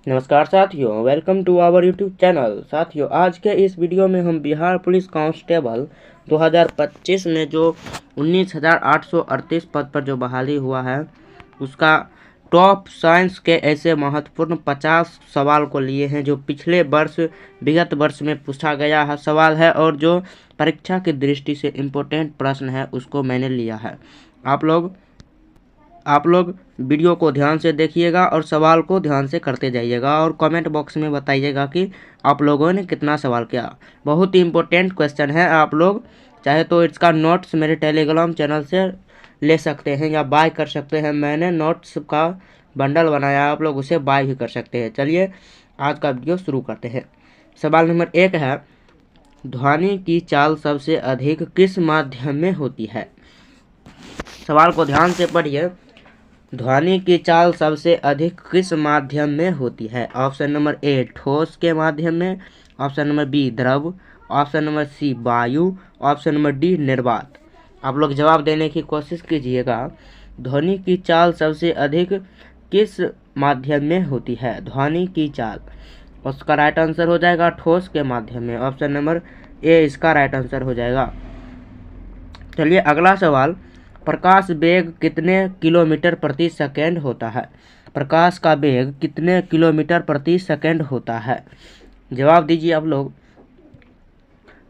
नमस्कार साथियों, welcome to our YouTube channel. साथियों, आज के इस वीडियो में हम बिहार पुलिस कांस्टेबल 2025 में जो 19,838 पद पर जो बहाली हुआ है उसका टॉप साइंस के ऐसे महत्वपूर्ण 50 सवाल को लिए हैं जो पिछले वर्ष विगत वर्ष में पूछा गया है सवाल है और जो परीक्षा की दृष्टि से इम्पोर्टेंट प्रश्न है उसको मैंने लिया है। आप लोग वीडियो को ध्यान से देखिएगा और सवाल को ध्यान से करते जाइएगा और कमेंट बॉक्स में बताइएगा कि आप लोगों ने कितना सवाल किया। बहुत ही इम्पोर्टेंट क्वेश्चन है। आप लोग चाहे तो इसका नोट्स मेरे टेलीग्राम चैनल से ले सकते हैं या बाय कर सकते हैं। मैंने नोट्स का बंडल बनाया है, आप लोग उसे बाय भी कर सकते हैं। चलिए आज का वीडियो शुरू करते हैं। सवाल नंबर 1 है, ध्वनि की चाल सबसे अधिक किस माध्यम में होती है? सवाल को ध्यान से पढ़िए। ध्वनि की चाल सबसे अधिक किस माध्यम में होती है? ऑप्शन नंबर ए ठोस के माध्यम में, ऑप्शन नंबर बी द्रव, ऑप्शन नंबर सी वायु, ऑप्शन नंबर डी निर्वात। आप लोग जवाब देने की कोशिश कीजिएगा। ध्वनि की चाल सबसे अधिक किस माध्यम में होती है? ध्वनि की चाल, उसका राइट आंसर हो जाएगा ठोस के माध्यम में। ऑप्शन नंबर ए इसका राइट आंसर हो जाएगा। चलिए अगला सवाल, प्रकाश वेग कितने किलोमीटर प्रति सेकेंड होता है? प्रकाश का वेग कितने किलोमीटर प्रति सेकेंड होता है? जवाब दीजिए आप लोग।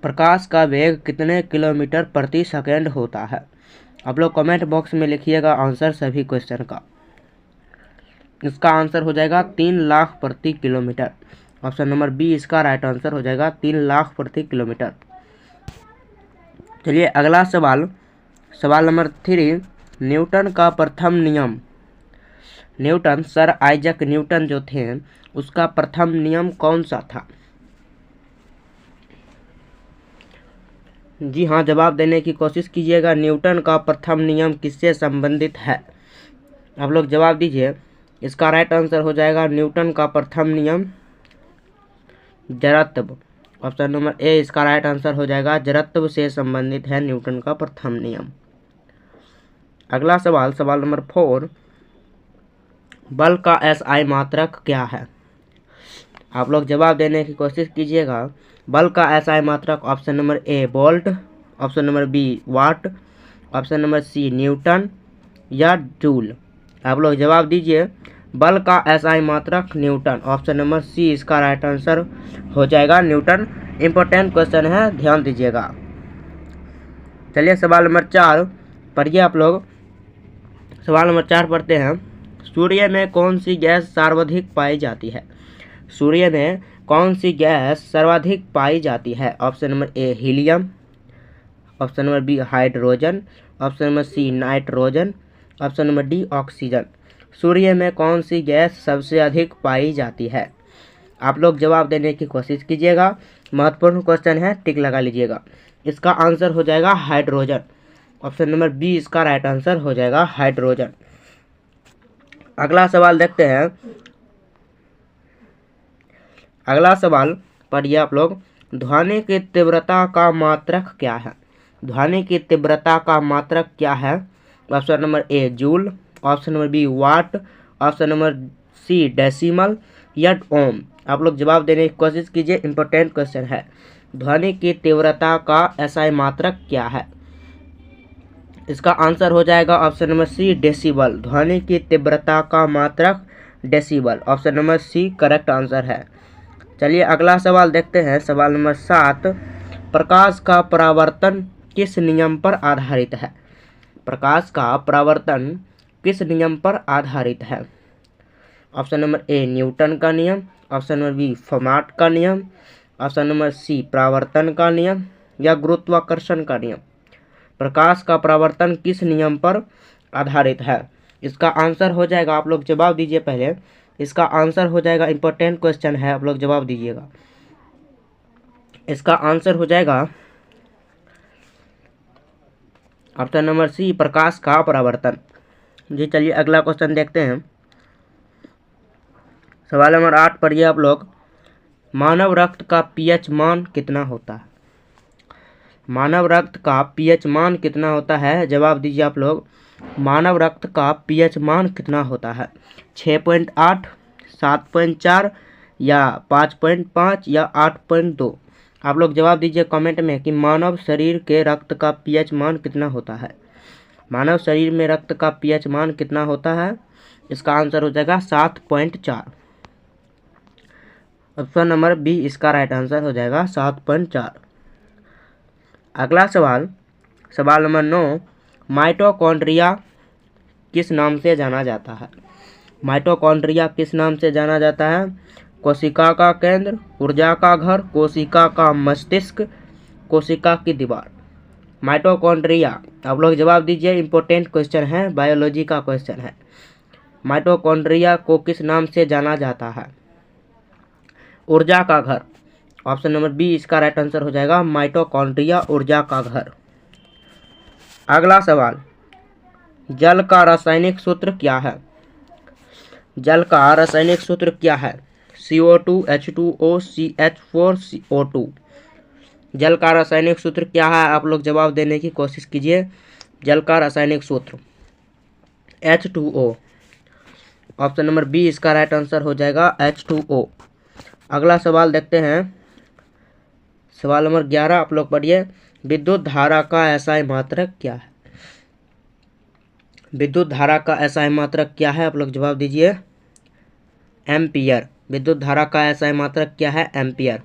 प्रकाश का वेग कितने किलोमीटर प्रति सेकेंड होता है? आप लोग कमेंट बॉक्स में लिखिएगा आंसर सभी क्वेश्चन का। इसका आंसर हो जाएगा 3 लाख प्रति किलोमीटर। ऑप्शन नंबर बी इसका राइट आंसर हो जाएगा 3 लाख प्रति किलोमीटर। चलिए अगला सवाल, सवाल नंबर 3, न्यूटन का प्रथम नियम। न्यूटन, सर आइजैक न्यूटन जो थे उसका प्रथम नियम कौन सा था? जी हाँ, जवाब देने की कोशिश कीजिएगा। न्यूटन का प्रथम नियम किससे संबंधित है? आप लोग जवाब दीजिए। इसका राइट आंसर हो जाएगा न्यूटन का प्रथम नियम जड़त्व। ऑप्शन नंबर ए इसका राइट आंसर हो जाएगा जड़त्व से संबंधित है न्यूटन का प्रथम नियम। अगला सवाल, सवाल नंबर 4, बल का एसआई मात्रक क्या है? आप लोग जवाब देने की कोशिश कीजिएगा। बल का एसआई मात्रक option number A volt, option number B watt, option number C newton या जूल। आप लोग जवाब दीजिए। बल का एसआई मात्रक न्यूटन, ऑप्शन नंबर सी इसका राइट आंसर हो जाएगा न्यूटन। इंपॉर्टेंट क्वेश्चन है, ध्यान दीजिएगा। चलिए सवाल नंबर 4 पढ़िए आप लोग। सवाल नंबर 4 पढ़ते हैं। सूर्य में कौन सी गैस सर्वाधिक पाई जाती है? सूर्य में कौन सी गैस सर्वाधिक पाई जाती है? Option number A helium, option number B hydrogen, option number C nitrogen, option number D oxygen. सूर्य में कौन सी गैस सबसे अधिक पाई जाती है? आप लोग जवाब देने की कोशिश कीजिएगा। महत्वपूर्ण क्वेश्चन है, टिक लगा लीजिएगा। इसका आंसर हो जाएगा हाइड्रोजन। ऑप्शन नंबर बी इसका राइट आंसर हो जाएगा हाइड्रोजन। अगला सवाल देखते हैं। अगला सवाल पढ़िए आप लोग। ध्वनि की तीव्रता का मात्रक क्या है? ध्वनि की तीव्रता का मात्रक क्या है? Option number A joule, option number B watt, option number C decimal या ओम। आप लोग जवाब देने की कोशिश कीजिए। इंपॉर्टेंट क्वेश्चन है। ध्वनि की तीव्रता का एसआई मात्रक क्या है? इसका आंसर हो जाएगा ऑप्शन नंबर सी डेसिबल। ध्वनि की तीव्रता का मात्रक decibel. Option number C correct answer है। चलिए अगला सवाल देखते हैं। सवाल नंबर 7, प्रकाश का परावर्तन किस नियम पर आधारित है? प्रकाश का परावर्तन किस नियम पर आधारित है? ऑप्शन नंबर ए न्यूटन का नियम, ऑप्शन नंबर बी फर्माट का नियम, ऑप्शन नंबर सी परावर्तन का नियम या गुरुत्वाकर्षण का नियम। प्रकाश का परावर्तन किस नियम पर आधारित है? इसका आंसर हो जाएगा, आप लोग जवाब दीजिए पहले। इसका आंसर हो जाएगा, इंपॉर्टेंट क्वेश्चन है, आप लोग जवाब दीजिएगा। इसका आंसर हो जाएगा ऑप्शन नंबर सी प्रकाश का परावर्तन। जी चलिए अगला क्वेश्चन देखते हैं। सवाल नंबर 8 पढ़िए आप लोग। मानव रक्त का पीएच मान कितना होता है? मानव रक्त का पीएच मान कितना होता है? जवाब दीजिए आप लोग। मानव रक्त का पीएच मान कितना होता है? 6.8, 7.4 या 5.5 या 8.2? आप लोग जवाब दीजिए कमेंट में कि मानव शरीर के रक्त का पीएच मान कितना होता है। मानव शरीर में रक्त का पीएच मान कितना होता है? इसका आंसर हो जाएगा 7.4। ऑप्शन नंबर बी इसका राइट आंसर हो जाएगा 7.4। अगला सवाल नंबर 9, माइटोकॉन्ड्रिया किस नाम से जाना जाता है? माइटोकॉन्ड्रिया किस नाम से जाना जाता है? कोशिका का केंद्र, ऊर्जा का घर, कोशिका का मस्तिष्क, कोशिका की दीवार। माइटोकॉन्ड्रिया, आप लोग जवाब दीजिए, इंपॉर्टेंट क्वेश्चन है, बायोलॉजी का क्वेश्चन है। माइटोकॉन्ड्रिया को किस नाम से जाना जाता है? ऊर्जा का घर। ऑप्शन नंबर बी इसका राइट आंसर हो जाएगा, माइटोकॉन्ड्रिया ऊर्जा का घर। अगला सवाल, जल का रासायनिक सूत्र क्या है? जल का रासायनिक सूत्र क्या है? CO2, H2O, CH4, CO2। जल का रासायनिक सूत्र क्या है? आप लोग जवाब देने की कोशिश कीजिए। जल का रासायनिक सूत्र H2O। ऑप्शन नंबर बी इसका राइट आंसर हो जाएगा H2O। अगला सवाल देखते हैं, सवाल नंबर 11, आप लोग पढ़िए। विद्युत धारा का SI मात्रक क्या है? विद्युत धारा का SI मात्रक क्या है? आप लोग जवाब दीजिए, एम्पियर। विद्युत धारा का SI मात्रक क्या है? एम्पियर।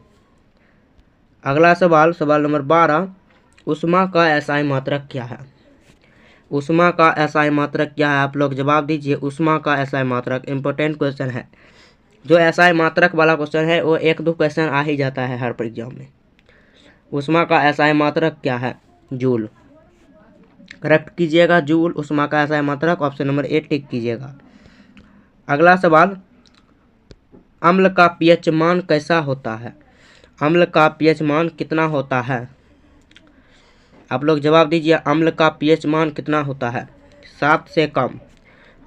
अगला सवाल नंबर 12, ऊष्मा का SI मात्रक क्या है? ऊष्मा का SI मात्रक क्या है? आप लोग जवाब दीजिए, ऊष्मा का SI मात्रक। इंपॉर्टेंट क्वेश्चन है, जो SI मात्रक वाला क्वेश्चन है वो 1-2 क्वेश्चन आ ही जाता है हर एग्जाम में। ऊष्मा का SI मात्रक क्या है? जूल। करेक्ट कीजिएगा, जूल ऊष्मा का SI मात्रक। ऑप्शन नंबर ए टिक कीजिएगा। अगला सवाल, अम्ल का पीएच मान कैसा होता है? अम्ल का पीएच मान कितना होता है? आप लोग जवाब दीजिए, अम्ल का पीएच मान कितना होता है? 7 से कम।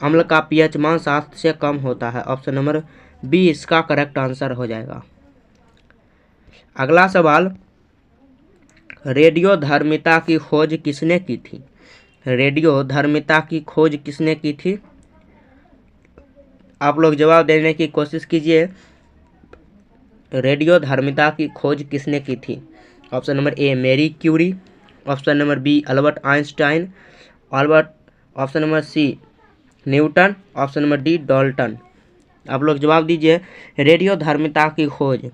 अम्ल का पीएच मान 7 से कम होता है। ऑप्शन नंबर बी इसका करेक्ट आंसर हो जाएगा। अगला सवाल, रेडियोधर्मिता की खोज किसने की थी? रेडियोधर्मिता की खोज किसने की थी? आप लोग जवाब देने की कोशिश कीजिए, रेडियोधर्मिता की खोज किसने की थी? Option number A Marie Curie, option number B Albert Einstein, option number C Newton, option number D Dalton. आप लोग जवाब दीजिए, रेडियोधर्मिता की खोज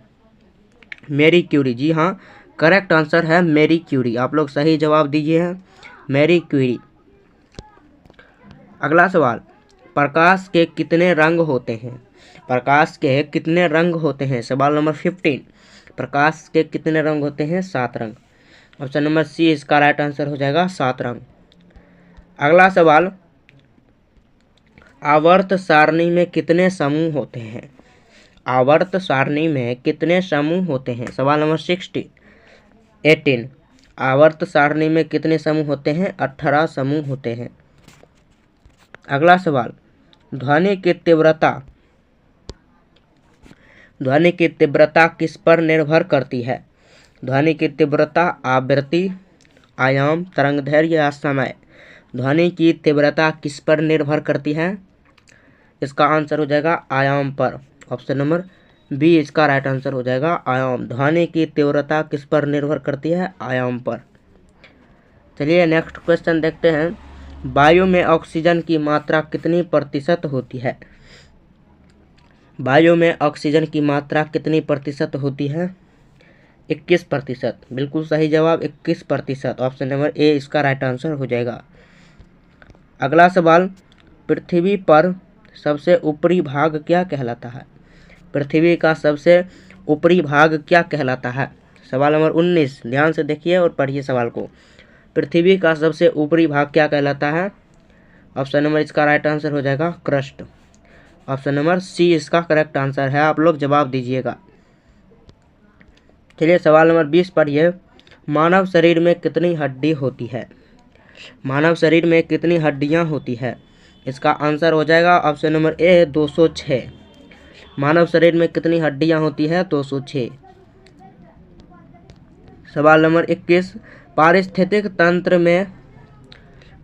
मैरी क्यूरी। जी हाँ, करेक्ट आंसर है मैरी क्यूरी। आप लोग सही जवाब दीजिए हैं, मैरी क्यूरी। अगला सवाल, प्रकाश के कितने रंग होते हैं? प्रकाश के कितने रंग होते हैं? सवाल नंबर 15, प्रकाश के कितने रंग होते हैं? 7 रंग। ऑप्शन नंबर सी इसका राइट आंसर हो जाएगा, 7 रंग। अगला सवाल, आवर्त सारणी में कितने समूह होते हैं? आवर्त सारणी में कितने समूह होते हैं? सवाल नंबर 18। आवर्त सारणी में कितने समूह होते हैं? 18 समूह होते हैं। अगला सवाल, ध्वनि की तीव्रता किस पर निर्भर करती है? ध्वनि की तीव्रता आवृत्ति, आयाम, तरंगदैर्घ्य या समय। ध्वनि की तीव्रता किस पर निर्भर करती है? इसका आंसर हो जाएगा आयाम पर। ऑप्शन नंबर बी इसका राइट आंसर हो जाएगा, आयाम। ध्वनि की तीव्रता किस पर निर्भर करती है? आयाम पर। चलिए नेक्स्ट क्वेश्चन देखते हैं, वायु में ऑक्सीजन की मात्रा कितनी प्रतिशत होती है? वायु में ऑक्सीजन की मात्रा कितनी प्रतिशत होती है? 21%। बिल्कुल सही जवाब 21%। ऑप्शन नंबर ए इसका राइट आंसर हो जाएगा। अगला सवाल, पृथ्वी पर सबसे ऊपरी भाग क्या कहलाता है? पृथ्वी का सबसे ऊपरी भाग क्या कहलाता है? सवाल नंबर 19, ध्यान से देखिए और पढ़िए सवाल को। पृथ्वी का सबसे ऊपरी भाग क्या कहलाता है? ऑप्शन नंबर इसका राइट आंसर हो जाएगा क्रस्ट। ऑप्शन नंबर सी इसका करेक्ट आंसर है। आप लोग जवाब दीजिएगा। चलिए सवाल नंबर 20 पढ़िए, मानव शरीर में कितनी हड्डी होती है? मानव शरीर में कितनी हड्डियां होती है? इसका आंसर हो जाएगा ऑप्शन नंबर ए 206। मानव शरीर में कितनी हड्डियां होती है? 206। सवाल नंबर 21, पारिस्थितिक तंत्र में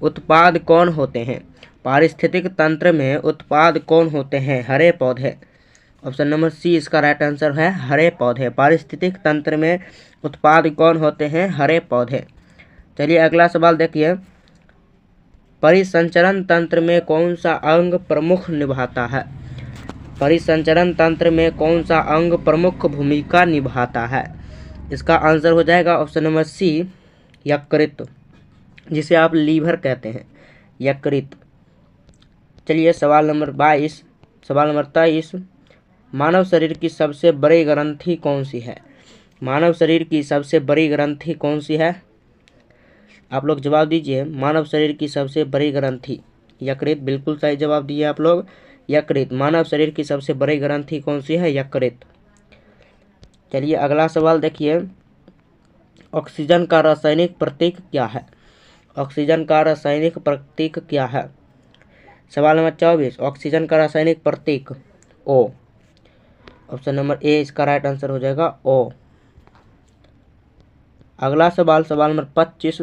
उत्पाद कौन होते हैं? पारिस्थितिक तंत्र में उत्पाद कौन होते हैं? हरे पौधे। ऑप्शन नंबर सी इसका राइट आंसर है हरे पौधे। पारिस्थितिक तंत्र में उत्पाद कौन होते हैं? हरे पौधे। चलिए अगला सवाल देखिए, परिसंचरण तंत्र में कौन सा अंग प्रमुख निभाता है? परिसंचरण तंत्र में कौन सा अंग प्रमुख भूमिका निभाता है? इसका आंसर हो जाएगा ऑप्शन नंबर सी यकृत, जिसे आप लीवर कहते हैं, यकृत। चलिए सवाल नंबर 23, मानव शरीर की सबसे बड़ी ग्रंथि कौन सी है? मानव शरीर की सबसे बड़ी ग्रंथि कौन सी है? आप लोग जवाब दीजिए। मानव शरीर की सबसे बड़ी ग्रंथि यकृत, बिल्कुल सही जवाब दिए आप लोग, यकृत। मानव शरीर की सबसे बड़ी ग्रंथि कौन सी है? यकृत। चलिए अगला सवाल देखिए, ऑक्सीजन का रासायनिक प्रतीक क्या है? ऑक्सीजन का रासायनिक प्रतीक क्या है? सवाल नंबर 24, ऑक्सीजन का रासायनिक प्रतीक O। ऑप्शन नंबर ए इसका राइट आंसर हो जाएगा O। अगला सवाल नंबर 25,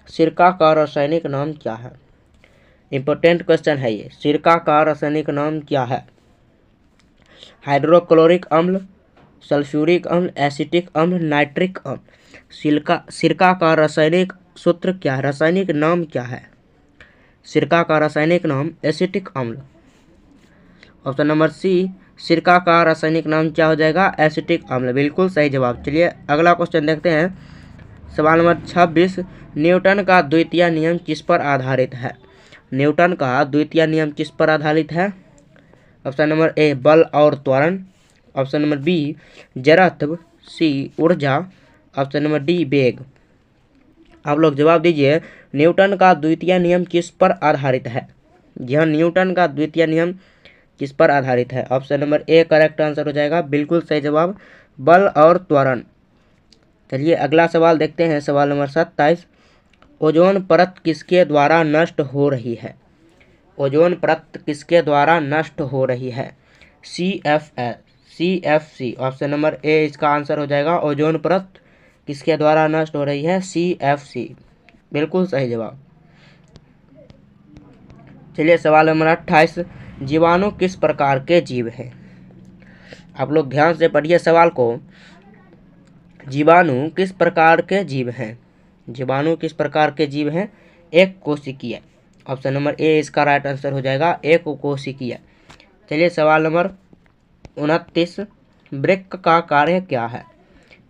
सिरका का रासायनिक नाम क्या है? इंपॉर्टेंट क्वेश्चन है ये। सिरका का रासायनिक नाम क्या है? हाइड्रोक्लोरिक अम्ल, सल्फ्यूरिक अम्ल, एसिटिक अम्ल, नाइट्रिक अम्ल। सिरका का रासायनिक सूत्र क्या है? रासायनिक नाम क्या है? सिरका का रासायनिक नाम एसिटिक अम्ल। ऑप्शन नंबर सी, सिरका का रासायनिक नाम क्या हो जाएगा? एसिटिक अम्ल, बिल्कुल सही जवाब। चलिए अगला क्वेश्चन देखते हैं। सवाल नंबर 26, न्यूटन का द्वितीय नियम किस पर आधारित है? न्यूटन का द्वितीय नियम किस पर आधारित है? ऑप्शन नंबर ए बल और त्वरण, ऑप्शन नंबर बी जड़त्व, सी ऊर्जा, ऑप्शन नंबर डी वेग। आप लोग जवाब दीजिए। न्यूटन का द्वितीय नियम किस पर आधारित है? यह न्यूटन का द्वितीय नियम किस पर आधारित है? Option number A correct answer हो जाएगा, बिल्कुल सही जवाब, बल और त्वरण। चलिए अगला सवाल देखते हैं। सवाल नंबर 27, ओजोन परत किसके द्वारा नष्ट हो रही है? ओजोन परत किसके द्वारा नष्ट हो रही है? CFC। ऑप्शन नंबर ए इसका आंसर हो जाएगा, ओजोन परत किसके द्वारा नष्ट हो रही है? CFC, बिल्कुल सही जवाब। चलिए सवाल नंबर 28, जीवाणु किस प्रकार के जीव हैं? आप लोग ध्यान से पढ़िए सवाल को। जीवाणु किस प्रकार के जीव हैं? जीवाणु किस प्रकार के जीव हैं? एक कोशिकीय। ऑप्शन नंबर ए इसका राइट आंसर हो जाएगा, एक कोशिकीय। चलिए सवाल नंबर 29, वृक्क का कार्य क्या है?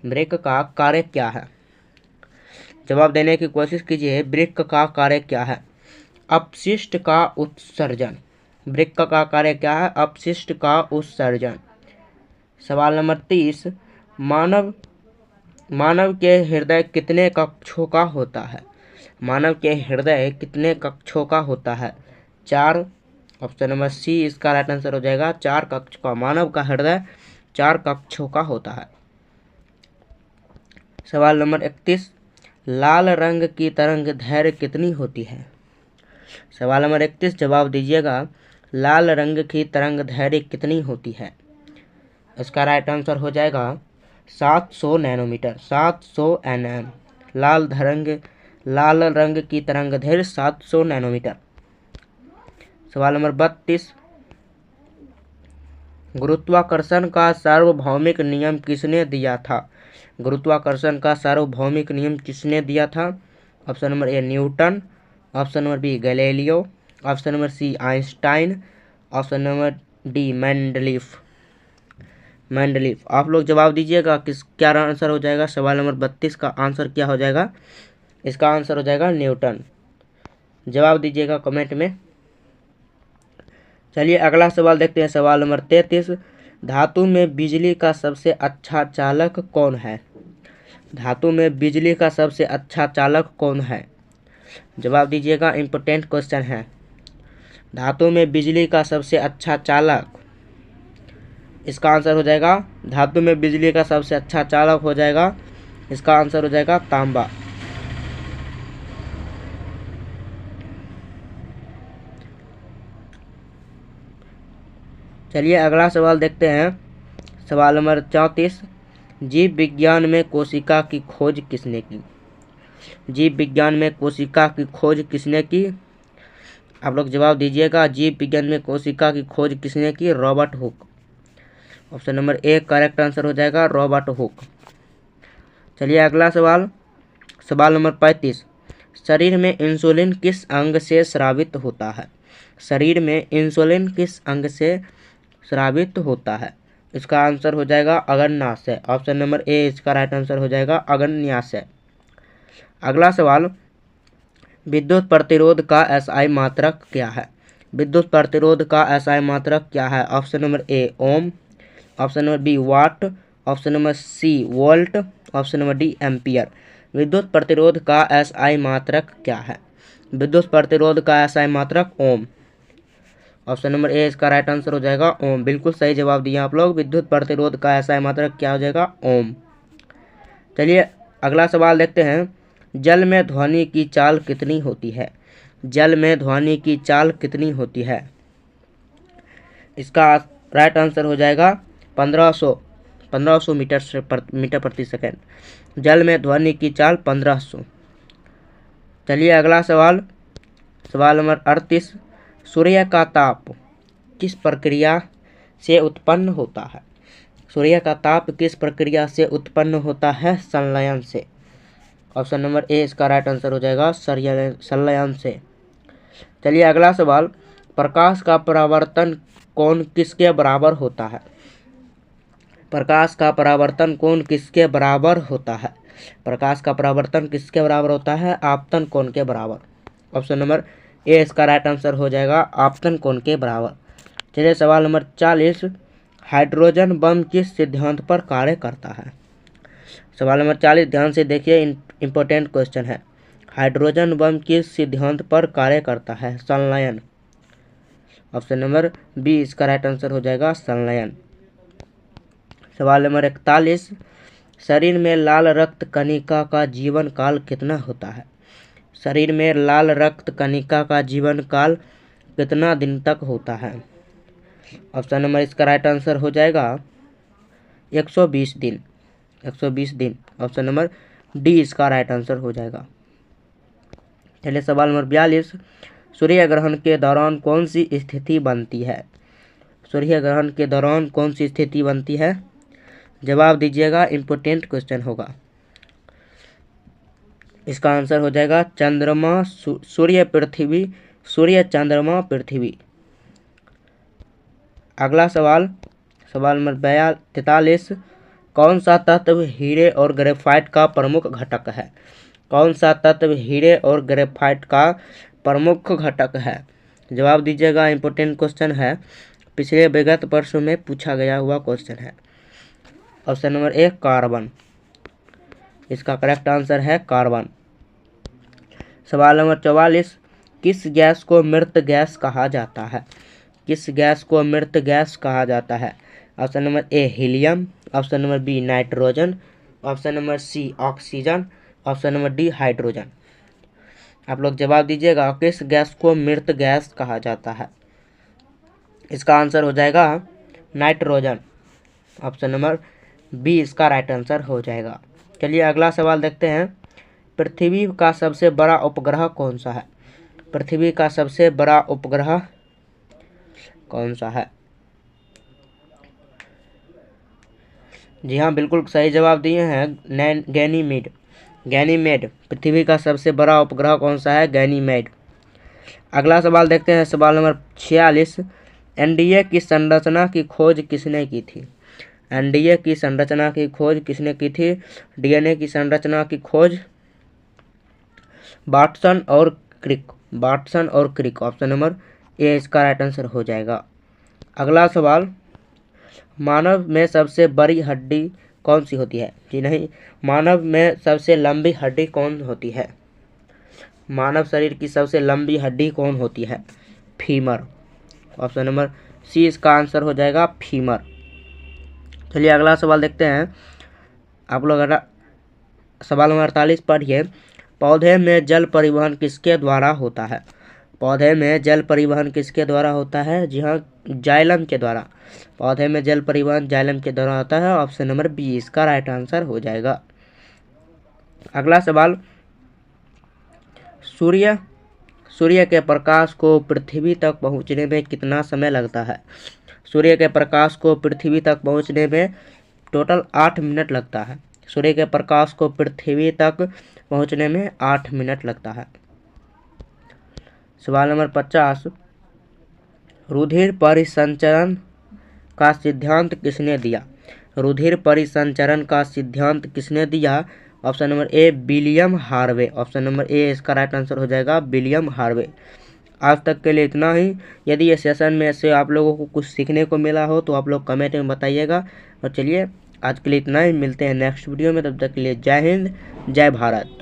वृक्क का कार्य क्या है? जवाब देने की कोशिश कीजिए। वृक्क का कार्य क्या है? अपशिष्ट का उत्सर्जन। वृक्क का कार्य क्या है? अपशिष्ट का उत्सर्जन। सवाल नंबर 30, मानव के हृदय कितने कक्षों का होता है? मानव के हृदय कितने कक्षों का होता है? 4। ऑप्शन नंबर सी इसका राइट आंसर हो जाएगा, 4 कक्ष का। मानव का हृदय 4 कक्षों का होता है। सवाल नंबर 31, लाल रंग की तरंग दैर्घ्य कितनी होती है? सवाल नंबर 31 जवाब दीजिएगा। लाल रंग की तरंग दैर्घ्य कितनी होती है? इसका राइट आंसर हो जाएगा 700 नैनोमीटर, 700 nm। लाल रंग की तरंग दैर्घ्य 700 नैनोमीटर। सवाल नंबर 32, गुरुत्वाकर्षण का सार्वभौमिक नियम किसने दिया था? गुरुत्वाकर्षण का सार्वभौमिक नियम किसने दिया था? Option number A Newton, option number B Galileo, option number C Einstein, option number D Mendeleev. आप लोग जवाब दीजिएगा क्या आंसर हो जाएगा। सवाल नंबर 32 का आंसर क्या हो जाएगा? इसका आंसर हो जाएगा न्यूटन। जवाब दीजिएगा कमेंट में। चलिए अगला सवाल देखते हैं। सवाल नंबर 33, धातु में बिजली का सबसे अच्छा चालक कौन है? धातु में बिजली का सबसे अच्छा चालक कौन है? जवाब दीजिएगा, इम्पोर्टेंट क्वेश्चन है। धातु में बिजली का सबसे अच्छा चालक, इसका आंसर हो जाएगा, धातु में बिजली का सबसे अच्छा चालक हो जाएगा, इसका आंसर हो जाएगा तांबा। चलिए अगला सवाल देखते हैं। सवाल नंबर 34, जीव विज्ञान में कोशिका की खोज किसने की? जीव विज्ञान में कोशिका की खोज किसने की? आप लोग जवाब दीजिएगा। जीव विज्ञान में कोशिका की खोज किसने की? Robert Hooke. Option number A correct answer हो जाएगा रॉबर्ट हुक। चलिए अगला सवाल, सवाल नंबर 35। शरीर में इंसुलिन किस अंग से स्रावित होता है? शरीर में इंसुलिन किस अंग से स्रावित होता है? इसका आंसर हो जाएगा अग्न्याशय। ऑप्शन नंबर ए इसका राइट आंसर हो जाएगा अग्न्याशय। अगला सवाल, विद्युत प्रतिरोध का एसआई मात्रक क्या है? विद्युत प्रतिरोध का एसआई मात्रक क्या है? Option number A ohm, option number B watt, option number C volt, option number D ampere. विद्युत प्रतिरोध का एसआई मात्रक क्या है? विद्युत प्रतिरोध का एसआई मात्रक ओम। ऑप्शन नंबर ए इसका राइट आंसर हो जाएगा ओम। बिल्कुल सही जवाब दिया आप लोग। विद्युत प्रतिरोध का एसआई मात्रक क्या हो जाएगा? ओम। चलिए अगला सवाल देखते हैं। जल में ध्वनि की चाल कितनी होती है? जल में ध्वनि की चाल कितनी होती है? इसका राइट आंसर हो जाएगा 1500 मीटर प्रति सेकेंड। जल में ध्वनि की चाल 1500। चलिए अगला सवाल, सवाल नंबर 38। सूर्य का ताप किस प्रक्रिया से उत्पन्न होता है? सूर्य का ताप किस प्रक्रिया से उत्पन्न होता है? संलयन से। ऑप्शन नंबर ए इसका राइट आंसर हो जाएगा संलयन से। चलिए अगला सवाल, प्रकाश का परावर्तन कोण किसके बराबर होता है? प्रकाश का परावर्तन कोण किसके बराबर होता है? प्रकाश का परावर्तन किसके बराबर होता है? आपतन कोण के बराबर। ऑप्शन नंबर ए इसका राइट आंसर हो जाएगा आपतन कोण के बराबर। चलिए सवाल नंबर 40। हाइड्रोजन बम किस सिद्धांत पर कार्य करता है? सवाल नंबर 40 ध्यान से देखिए, इंपॉर्टेंट क्वेश्चन है। हाइड्रोजन बम किस सिद्धांत पर कार्य करता है? संलयन। ऑप्शन नंबर बी इसका राइट आंसर हो जाएगा संलयन। सवाल नंबर 41। शरीर में लाल रक्त कणिका का जीवन काल कितना होता है? शरीर में लाल रक्त कणिका का जीवन काल कितना दिन तक होता है? ऑप्शन नंबर इसका राइट आंसर हो जाएगा 120 दिन। 120 दिन। ऑप्शन नंबर डी इसका राइट आंसर हो जाएगा। चलिए सवाल नंबर 42। सूर्य ग्रहण के दौरान कौन सी स्थिति बनती है? सूर्य ग्रहण के दौरान कौन सी स्थिति बनती है? जवाब दीजिएगा, इंपॉर्टेंट क्वेश्चन होगा। इसका आंसर हो जाएगा चंद्रमा सूर्य पृथ्वी, सूर्य चंद्रमा पृथ्वी। अगला सवाल, सवाल नंबर 43। कौन सा तत्व हीरे और ग्रेफाइट का प्रमुख घटक है? कौन सा तत्व हीरे और ग्रेफाइट का प्रमुख घटक है? जवाब दीजिएगा, इंपॉर्टेंट क्वेश्चन है। पिछले विगत वर्षों में पूछा गया हुआ क्वेश्चन है। ऑप्शन नंबर ए कार्बन। इसका करेक्ट आंसर है कार्बन। सवाल नंबर 44। किस गैस को मृत गैस कहा जाता है? किस गैस को मृत गैस कहा जाता है? Option number A helium, option number B nitrogen, option number C oxygen, option number D hydrogen. आप लोग जवाब दीजिएगा, किस गैस को मृत गैस कहा जाता है? इसका आंसर हो जाएगा नाइट्रोजन। ऑप्शन नंबर बी इसका राइट आंसर हो जाएगा। चलिए अगला सवाल देखते हैं। पृथ्वी का सबसे बड़ा उपग्रह कौन सा है? पृथ्वी का सबसे बड़ा उपग्रह कौन सा है? जी हाँ, बिल्कुल सही जवाब दिए हैं, गैनीमेड। गैनीमेड। पृथ्वी का सबसे बड़ा उपग्रह कौन सा है? गैनीमेड। अगला सवाल देखते हैं, सवाल नंबर 46। एनडीए की संरचना की खोज किसने की थी? एनडीए की संरचना की खोज किसने की थी? डीएनए की संरचना की खोज वाटसन और क्रिक। वाटसन और क्रिक। ऑप्शन नंबर ए इसका राइट आंसर हो जाएगा। अगला सवाल, मानव में सबसे बड़ी हड्डी कौन सी होती है? जी नहीं, मानव में सबसे लंबी हड्डी कौन होती है? मानव शरीर की सबसे लंबी हड्डी कौन होती है? फीमर। ऑप्शन नंबर सी इसका आंसर हो जाएगा फीमर। चलिए अगला सवाल देखते हैं। आप लोग सवाल नंबर 48 पढ़िए। पौधे में जल परिवहन किसके द्वारा होता है? पौधे में जल परिवहन किसके द्वारा होता है? जी हाँ, जाइलम के द्वारा। पौधे में जल परिवहन जाइलम के द्वारा होता है। ऑप्शन नंबर बी इसका राइट आंसर हो जाएगा। अगला सवाल, सूर्य के प्रकाश को पृथ्वी तक पहुंचने में कितना समय लगता है? सूर्य के प्रकाश को पृथ्वी तक पहुंचने में टोटल 8 मिनट लगता है। सूर्य के प्रकाश को पृथ्वी तक पहुंचने में 8 मिनट लगता है। सवाल नंबर 50, रुधिर परिसंचरण का सिद्धांत किसने दिया? रुधिर परिसंचरण का सिद्धांत किसने दिया? Option number A William Harvey. Option number ए इसका राइट आंसर हो जाएगा विलियम हार्वे। आज तक के लिए इतना ही। यदि ये सेशन में से आप लोगों को कुछ सीखने को मिला हो तो आप लोग कमेंट में बताइएगा। और चलिए आज के लिए इतना ही, मिलते हैं नेक्स्ट वीडियो में। तब तक के लिए जय हिंद, जय भारत।